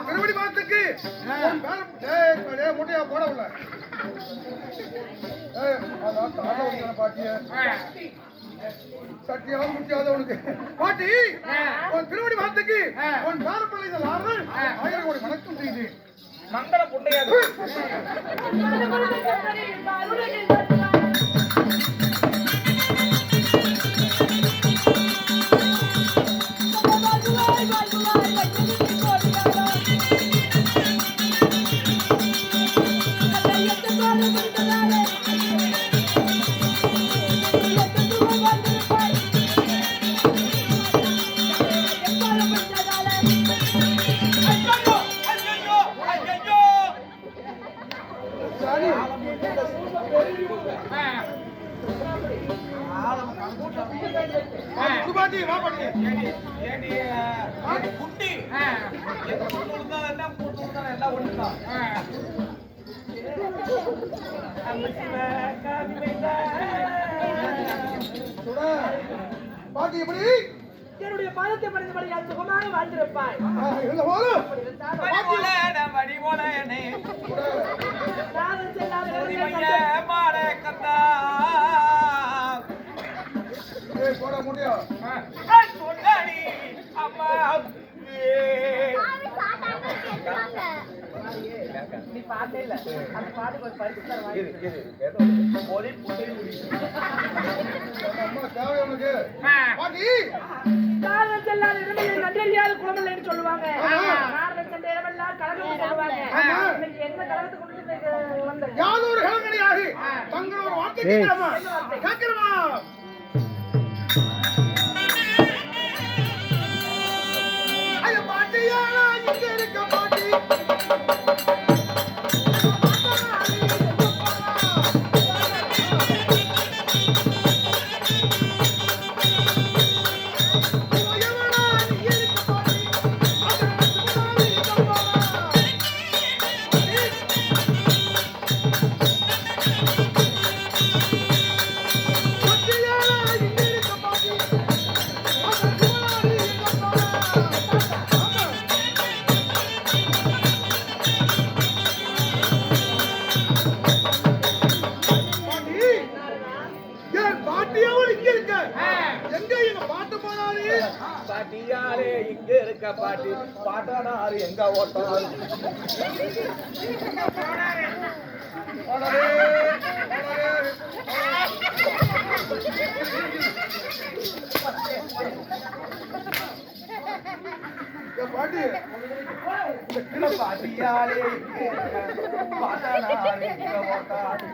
திருவடி மாத்துக்கு முட்டையா போடவில்லை பாட்டிய சட்டியெல்லாம் முடியாது உனக்கு பாட்டி உன் திருவடி மாத்துக்கு உன் பேர பிள்ளைகள் ஆயிரம் கோடி வணக்கம் செய்து மங்கள புண்டையாது பாட்டி எப்படி என்னுடைய பாதத்தை படைத்தபடி யார் சுகமாக வாழ்ந்திருப்பாய் போட முடியும் அம்மா நீ பாட்டே இல்ல அந்த பாட்டுக்கு ஒரு பரிசு குளமில்லைன்னு சொல்லுவாங்க கழகம் சொல்லுவாங்க என்ன கழகத்துக்கு பாட்டியாரே இங்க இருக்க பாட்டி பாட்டானாரு எங்க ஓட்டாரு பாட்டி பாட்டியாரே பாட்டானாரு எங்க ஓட்டாரு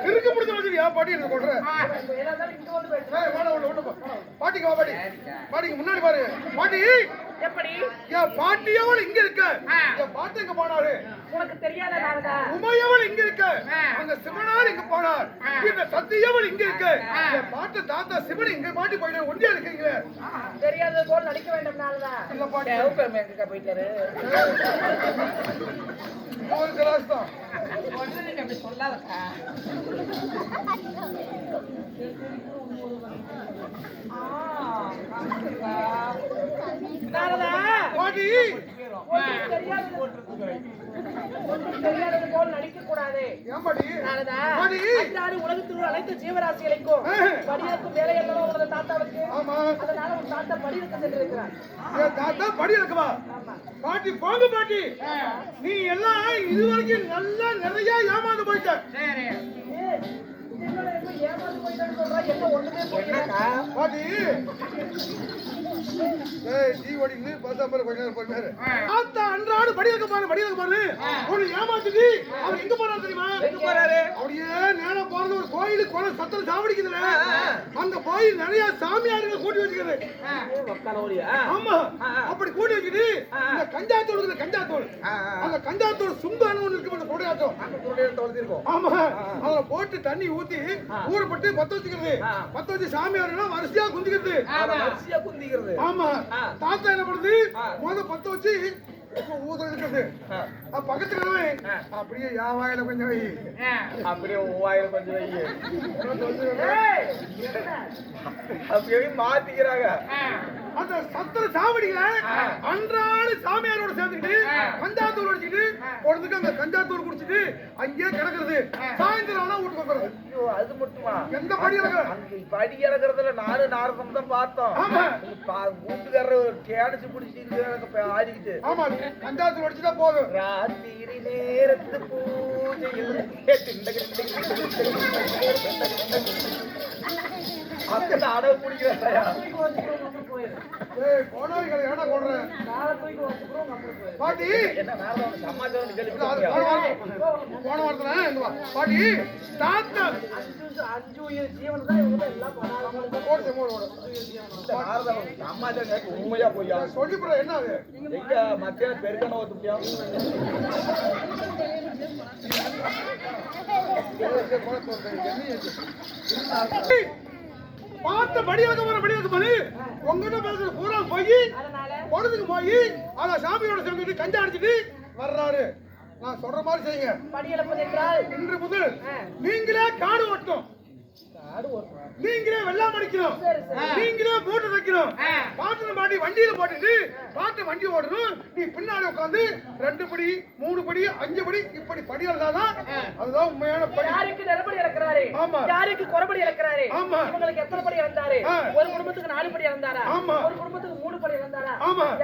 இருக்க முடிஞ்ச பாட்டி கொள்றேன் பாட்டிக்கு வா பாட்டி பாட்டிக்கு முன்னாடி பாரு பாட்டி எப்படி என் பாட்டியவள் இங்க இருக்க என் பாட்டி இங்க போனாரு உனக்கு தெரியாத உமையவள் இங்க இருக்க அந்த சிவனார் இங்க போனார் இந்த சத்தியவள் இங்க இருக்க என் பாட்டு தாத்தா சிவன் இங்க பாட்டி போயிட்டு ஒண்டியா இருக்கீங்களே தெரியாத போல் நடிக்க வேண்டும் நாளதான் இல்ல பாட்டி எங்க போயிட்டாரு ஒரு கிளாஸ் தான் அப்படி சொல்லாதக்கா பாட்டி தெரியாதது போல் நடிக்க கூடாது. ஏன் பாட்டி நாரதா, பாட்டி அன்றாட உலகத்தில் உள்ள அனைத்து ஜீவராசிகளுக்கும் படியிருக்கும் வேலை அல்லவா உங்களது தாத்தாவுக்கு? ஆமா அதனால உன் தாத்தா படியிருக்க சென்றிருக்கிறார். என் தாத்தா படி இருக்குமா பாட்டி போங்க பாட்டி நீ எல்லாம் இதுவரைக்கும் நல்லா நிறைய ஏமாந்து போயிட்ட என்னோட என்ன ஏமாந்து போயிட்டான்னு சொல்றா, என்ன ஒண்ணுமே புரியல. பாட்டி ஏய் டீ ஓடிங்க பாத்தாமற கொஞ்ச நேரம் போறாரு தாத்தா அன்றாட படி இருக்க பாரு ஒரு ஏமாத்திட்டு அவர் எங்க போறாரு தெரியுமா? எங்க போறாரு? அப்படியே நேரா போறது ஒரு கோயிலுக்கு கோல சத்திர சாவடிக்குதுல அந்த கோயில் நிறைய சாமியார்கள் கூட்டி வச்சிருக்காரு. ஆமா அப்படி கூட்டி வச்சிட்டு இந்த கஞ்சாத்தூள் இருக்கு கஞ்சாத்தூள் அந்த கஞ்சாத்தூள் சும்பான ஒண்ணு இருக்கு அந்த கொடையாத்தம் அந்த கொடையை தொலைச்சிருக்கோம். ஆமா அதுல போட்டு தண்ணி ஊத்தி ஊறப்பட்டு பத்த வச்சுக்கிறது பத்த வச்சு சாமியார்கள் வரிசையா குந்திக்கிறது வரிசையா குந்திக்கிறது. ஆமா தாத்தா என்ன பண்ணுது முத பத்த வச்சு ஊத இருக்குது பக்கத்துல அப்படியே யாவாயில கொஞ்சம் வை அப்படியே வாயில கொஞ்சம் வை அப்படியே மாத்திக்கிறாங்க. அந்த சத்திர சாவடியில அன்றாட சாமியாரோட சேர்ந்துக்கிட்டு கஞ்சாத்தூர் அடிச்சுக்கிட்டு உடனே அந்த கஞ்சாத்தூர் குடிச்சிட்டு அங்கேயே கிடக்குறது சாயந்தரம் ஆனா வீட்டுக்கு வந்துடுறது. ஐயோ அது மட்டுமா? எந்த படி படி இறக்குறதுல நாரதம் தான் பார்த்தோம். வீட்டுக்காரர் கேடிச்சு பிடிச்சிட்டு ஆடிக்கிட்டு ஆமா கஞ்சாத்தூர் அடிச்சுட்டா போதும் ராத்திரி நேரத்து பூஜையில் அந்த அடவு பிடிக்கிறாயா? கோடாரிகளை ஏடா கொள்றேன் பாட்டி என்ன நாரதம் சமாச்சாரம் போன வாரத்துல இங்க வா பாட்டி தாத்தா 5 உயிர் ஜீவன் தான் இவங்க எல்லாம் ஓடு ஓடு நாரதம் சமாச்சாரம் உண்மையா போய்யா சொல்லி போற என்ன அது எங்க மத்தியானம் பெருக்கணும் ஒத்துப்பியா? பார்த்த படி வைக்க போது உங்ககிட்ட பேசுற பூரா போய் பொழுதுக்கு போய் அத சாமியோட சேர்ந்துட்டு கஞ்சா அடிச்சுட்டு வர்றாரு. நான் சொல்ற மாதிரி செய்யுங்க. படியளப்பது என்றால் இன்று முதல் நீங்களே காடு ஓட்டணும் நீங்களே வெள்ளாம அடிக்கணும் நீங்களே மூட்டை வைக்கணும் பாட்டு மாட்டி வண்டியில போட்டுட்டு பாட்டு வண்டி ஓடணும் நீ பின்னாடி உட்காந்து 2 படி 3 படி 5 படி இப்படி படி இருந்தாதான் அதுதான் உண்மையான படி. யாருக்கு நெருப்படி இறக்குறாரு யாருக்கு குறபடி இறக்குறாரு இவங்களுக்கு எத்தனை படி இறந்தாரு? ஒரு குடும்பத்துக்கு 4 படி இறந்தாரா? ஒரு குடும்பத்துக்கு 3 படி இறந்தாரா?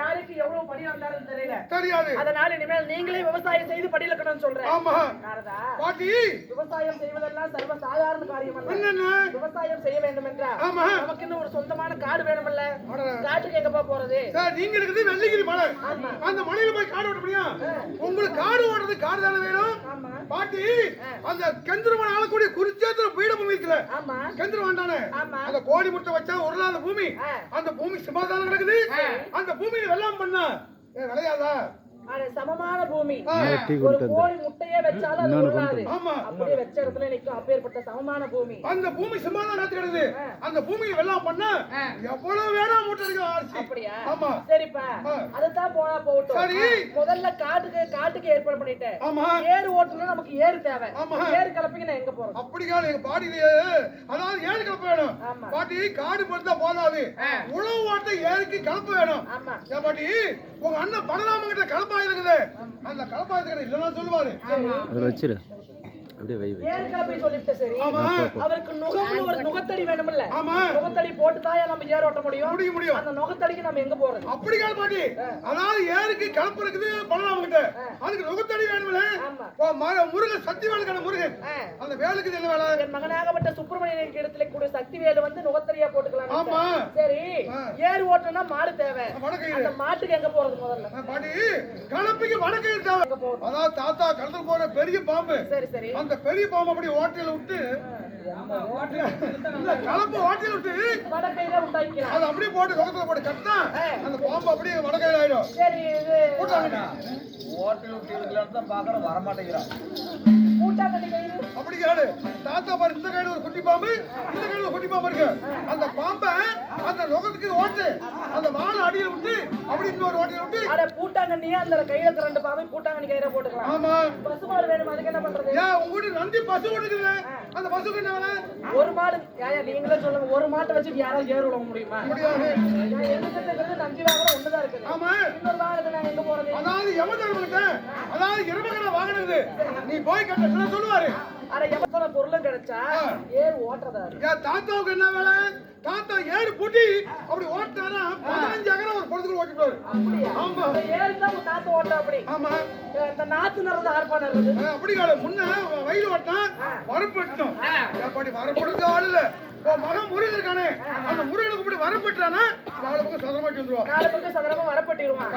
யாருக்கு எவ்வளவு படி இறந்தாருன்னு தெரியல தெரியாது. அதனால இனிமேல் நீங்களே விவசாயம் செய்து படி இறக்கணும்னு சொல்றேன். நாரதா பாட்டி விவசாயம் செய்வதெல்லாம் சர்வ சாதாரண காரியம் அல்ல. விவசாயம் செய்ய வேண்டும் என்றால் நமக்கு இன்னும் ஒரு சொந்தமான காடு வேணும்ல. காட்டுக்கு எங்க போறது? நீங்க இருக்குது வெள்ளிகிரி மலை அந்த மலையில போய் காடு ஓட்ட முடியும்? உங்களுக்கு காடு ஓடுறது காடு தானே வேணும் பாட்டி. அந்த கெந்திரவன் ஆளக்கூடிய குறிச்சேத்திர பீடபூமி இருக்குல்ல கெந்திரவன் தானே அந்த கோடி முட்டை வச்சா உருளாத பூமி அந்த பூமி சமாதானம் நடக்குது. அந்த பூமியில வெள்ளாம பண்ணா விளையாதா? சமமான பூமி ஒரு கோழி முட்டையே வச்சாலும் அது உருளாது. அப்படியே வச்ச இடத்துல நிக்கும் அப்பேற்பட்ட சமமான பூமி. அந்த பூமி சமாதானம் கிடக்குது. அந்த பூமியை வெள்ளாம பண்ணா எவ்வளவு வேணா மூட்டை இருக்கு. அப்படியா? சரிப்பா அதுதான் போனா போகட்டும். சரி முதல்ல காட்டுக்கு ஏற்பாடு பண்ணிட்டேன். ஏறு ஓட்டணும் நமக்கு ஏறு தேவை. ஏறு கலப்பீங்க நான் எங்க போறேன்? அப்படியா எங்க பாடியிலே அதாவது ஏறு கலப்ப வேணும் பாட்டி. காடு பார்த்தா போதாது உழவு ஓட்ட ஏருக்கு கலப்ப வேணும். ஏன் பாட்டி உங்க அண்ணன் பலராம கிட்ட கலப்பா இருக்குது அந்த கலப்பா இருக்குது இல்லன்னா சொல்லுவாரு அதை வச்சிரு அப்படியே வை ஏறு கலப்பை சொல்லிட்டு சரி அவருக்கு நுகம்னு ஒரு நுகத்தடி வேணும்ல. நுகத்தடி போட்டு தான் நம்ம ஏர் ஓட்ட முடியும். அந்த நுகத்தடிக்கு நம்ம எங்க போறது? அப்படி கால் பாட்டி அதாவது ஏருக்கு கலப்பு இருக்குது பலராம கிட்ட அதுக்கு நுகத்தடி வேணும்ல. முருகன் சக்திவேல் கடை முருகன் அந்த வேலுக்கு என்ன வேலை? என் மகனாகப்பட்ட சுப்பிரமணியன் இடத்துல கூட சக்திவேல் வந்து நுகத்தடியா போட்டுக்கலாம். சரி ஏறு ஓட்டணும்னா மாடு தேவை. அந்த மாட்டுக்கு எங்க போறது முதல்ல? பாட்டி கலப்புக்கு வடக்கயிறு தேவை. அதாவது தாத்தா கடல் போற பெரிய பாம்பு. சரி சரி அந்த பெரிய பாம்பு அப்படி ஓட்டையில விட்டு கலப்பு ஓட்டையில விட்டு வடக்கையில உண்டாக்கிறான். அது அப்படியே போட்டு நுகத்துல போட்டு கட்டினா அந்த பாம்பு அப்படியே வடக்கையில ஆயிடும். சரி போட்டாங்க ஓட்டல் விட்டு இருக்கலாம்னு தான் பாக்குறோம் வரமாட்டேங்கிறான். அப்படி கேடு தாத்தா பாரு இந்த கையில ஒரு குட்டி பாம்பு இந்த கையில ஒரு குட்டி பாம்பு இருக்கு. அந்த பாம்பை அந்த நுகத்துக்கு ஓட்டு அந்த வாழை அடியில விட்டு அப்படி இன்னொரு ஓட்டையில விட்டு அட பூட்டாங்கண்ணியே அந்த கையில 2 பாம்பை பூட்டாங்கண்ணி கையில போட்டுக்கலாம். ஆமா பசுமாடு வேணும் அதுக்கு என்ன பண்றது? ஏன் உங்க வீட்டு நந்தி பசு ஓடுக்குது அந்த பசுக்கு என்ன வேலை? ஒரு மாடு நீங்களே சொல்லுங்க ஒரு மாட்டை வச்சு யாராவது ஏறு விட முடியுமா? முடியாது. எங்க கிட்ட நந்தி வாங்குற ஒண்ணுதான் இருக்குது. ஆமா இன்னொரு வாரம் போறது? அதாவது யமதர்மன்கிட்ட அதாவது எருமகனை வாங்கினது நீ போய் கட்ட சொல்லுவாரு. அட எவ்வளவு பொருளும் கிடைச்சா ஏறு ஓட்டுறதா என் தாத்தாவுக்கு என்ன வேலை? தாத்தா ஏறு பூட்டி அப்படி ஓட்டினாரா 15 அகரம் ஒரு பொழுதுக்குள்ள ஓட்டிடுவாரு. ஆமா ஏறு தான் உன் தாத்தா ஓட்ட அப்படி. ஆமா இந்த நாத்து நடந்த ஆர்ப்பாடு இருக்குது அப்படி கால முன்ன வயல் ஓட்டினா வரப்பு வெட்டணும். அப்படி வரப்பு எடுக்க ஆள் இல்ல. உன் மகன் முருகன் இருக்கானே அந்த முருகனுக்கு இப்படி வரப்பட்டானா நாலு பக்கம் சதுரமாட்டி வந்துருவான். நாலு பக்கம் சதுரமா வரப்பட்டிடுவான்.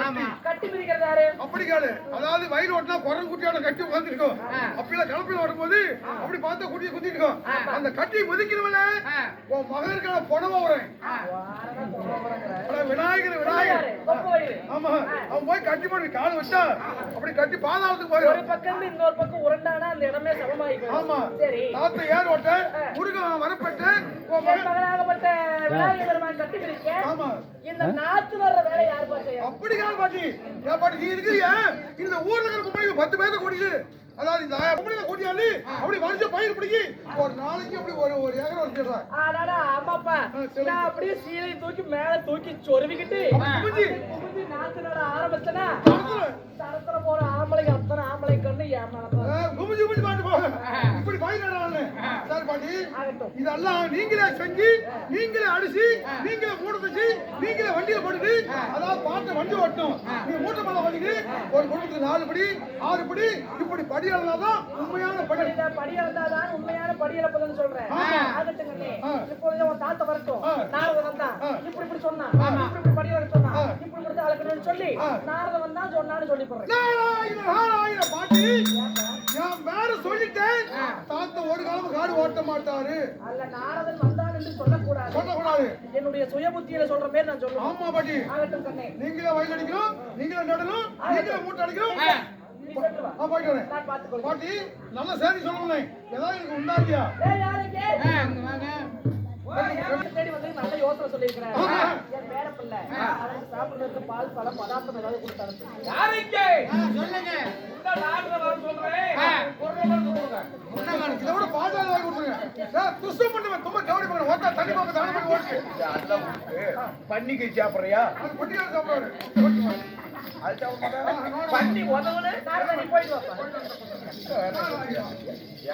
கட்டி பிரிக்கிறது யாரு? அப்படி காலு அதாவது வயல் ஓட்டினா குரல் குட்டியோட கட்டி உட்காந்துருக்கும். அப்படிலாம் கலப்பில வரும்போது அப்படி பார்த்தா குட்டியை குத்திட்டு இருக்கும். அந்த கட்டி முதிக்கணும்ல உன் மகன் இருக்கான புடவை வரேன் விநாயகர் விநாயகர். ஆமா அவன் போய் கட்டி போய் கால் வச்சா அப்படி கட்டி பாதாளத்துக்கு போயிடும். ஒரு பக்கம் இன்னொரு பக்கம் உருண்டானா அந்த இடமே சமமாயிடும். ஆமா சரி தாத்தா ஏர் ஓட்ட முருகன் வரப்பட்டு மகனாகப்பட்ட விநாயகர் பெருமான் கட்டி பிரிக்க ஆமா இந்த நாத்து வர்ற வேலை யார் பாத்து? அப்படி கால் பாட்டி ஏன் பாட்டி நீ இருக்கிறியா இந்த ஊர்ல இருக்கிற கும்பலுக்கு 10 பேரை கூட்டிட்டு அதாவது இந்த கும்பலுக்கு கூட்டியாந்து அப்படி வருஷ பயிர் பிடிக்கி ஒரு நாளைக்கு அப்படி ஒரு ஏக்கர் வச்சிடுறான். ஆடாடா ஆமாப்பா நான் அப்படியே சீலை தூக்கி மேல தூக்கி சொருவிக்கிட்டு குமிஞ்சி நாத்து நட ஆரம்பிச்சனா தரத்துல போற ஆம்பளைக்கு அத்தனை ஆம்பளை கண்ணு ஏமாறதான் குமிஞ்சி குமிஞ்சி பாட்டு போக இப்படி பயிர் நடான்னு சார் பாட்டி இதெல்லாம் நீங்களே செஞ்சு நீங்களே அடிச்சு நீங்களே மூட தச்சு நீங்களே வண்டியில போட்டுட்டு அதாவது பாட்டு வண்டி ஓட்டணும். நீ மூட்டை மேல வண்டிக்கு ஒரு குடும்பத்துக்கு 4 படி 6 படி இப்படி படி தான் உண்மையான படி. படி இருந்தாதான் உண்மையான படி இழப்பதுன்னு சொல்றேன். ஆகட்டுங்கண்ணே இப்பொழுது உன் தாத்தா வரட்டும் நாரதன் வந்தான் இப்படி இப்படி சொன்னான் இப்படி படி இழக்க சொன்னான் இப்படி இப்படி அழகணும்னு சொல்லி நாரதன் வந்தா சொன்னான்னு சொல்லி போடுறேன். பாட்டி நான் வேற சொல்லிட்டேன் தாத்தா ஒரு காலம் காடு ஓட்ட மாட்டாரு. அல்ல நாரதன் வந்தான் என்று சொல்லக்கூடாது. என்னுடைய சுய புத்தியில சொல்ற மாதிரி நான் சொல்லுவேன். ஆமா பாட்டி ஆகட்டும் கண்ணே நீங்களே வயல் அடிக்கணும் நீங்களே நடணும் நீங்களே மூட்டை அடிக்கணும். பாட்டி நல்ல சேதி சொல்லணும் ஏதாவது எனக்கு உண்டாக்கியா தேடி வந்து நல்ல யோசனை சொல்லியிருக்கிறேன். என் பேர பிள்ளை அவனுக்கு சாப்பிடுறதுக்கு பால் பழம் பதார்த்தம் ஏதாவது கொடுத்தாரு யாருக்கு சொல்லுங்க இந்த டாக்டர் வர சொல்றேன் இதை விட பாஜக வாங்கி கொடுத்துருங்க. துஷ்டம் பண்ணுவேன் ரொம்ப கவனி பண்ண ஓட்டா தண்ணி பார்க்க தானே பண்ணி ஓட்டு பண்ணிக்கு சாப்பிடுறியா அது பொட்டிக்கார சாப்பிடுவாரு பண்ணி உதவுன்னு போயிட்டு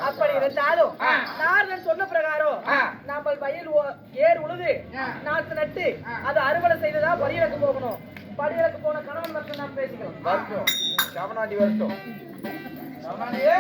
அப்படி இருந்தாலும் நாரதன் சொன்ன பிரகாரம் நம்ம வயல் ஏர் உழுது நாத்து நட்டு அதை அறுவடை செய்ததா படியிலக்கு போகணும். படியிலக்கு போன கணவன் மட்டும் நாம் பேசிக்கலாம். வரட்டும் சவனாண்டி வரட்டும் சவனாண்டியே